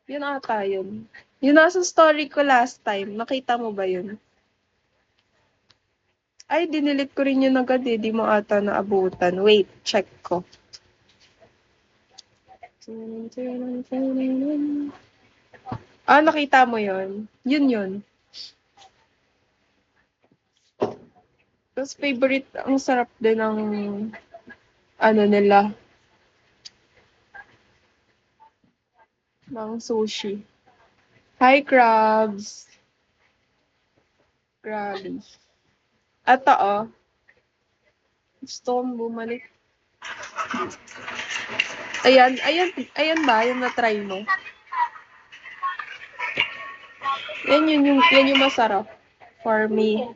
Yun ata yun. Yun nasa story ko last time. Nakita mo ba yun? Ay, dinilit ko rin yun agad eh. Di mo ata naabutan. Wait, check ko. Ah, nakita mo yun? Yun yun. Tapos favorite, ang sarap din ng ano nila, ng sushi. Hi, crabs. Grabe. Ata oh. Gusto kong bumalik. Ayan, ayan, ayan ba? Yung na-try mo? Yan yung masarap. For me.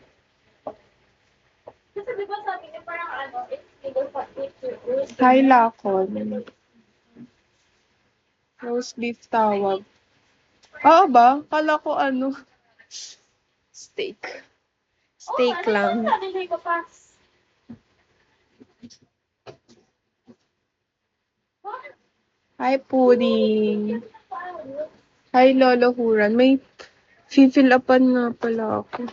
Kasi di ba sabi niya parang ano, it's either it's Hi, Lakon. Roast beef tawag. Oo ba? Kala ko ano, steak. Steak lang. Sabi ko pa. Hi, pudding. Hi, Lolo Huran. May fill upan nga pala ako.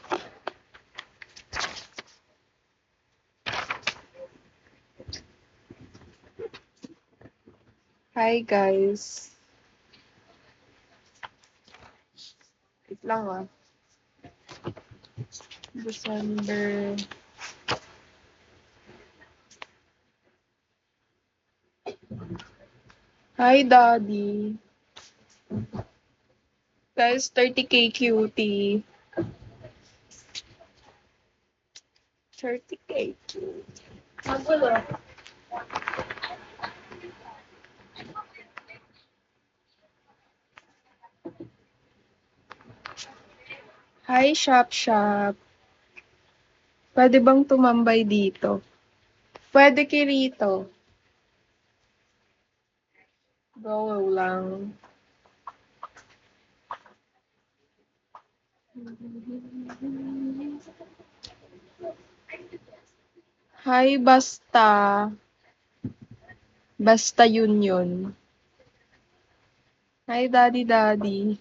Hi, guys. Wait lang ah. December. Hi, Daddy. Guys, 30K cutie. 30K cutie. Magulo. Hi, Shop Shop. Pwede bang tumambay dito? Pwede Kirito. Go lang. Hi, Basta. Basta yun. Hi, Daddy.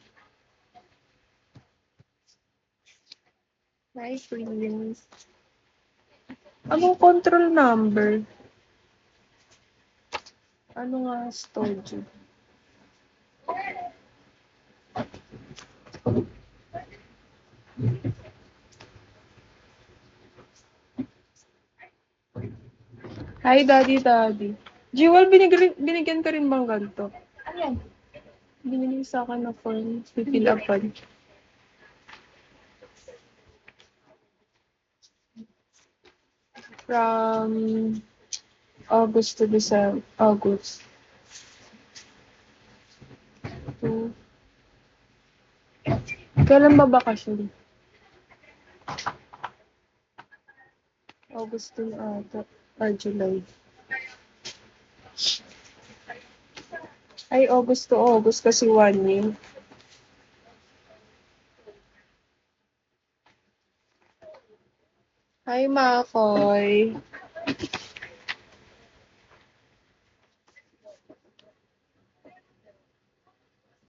Hi, Prince. Anong control number? Ano nga storage? Hi, Daddy. Jewel, binigyan ka rin bang ganito? Ano yan? Binigyan sa akin na form. Fill upan. From August to December. August. To... Kailan ba bakasyon? August din ata. Or July. Ay, August to August kasi 1 year. Hi, Makoy.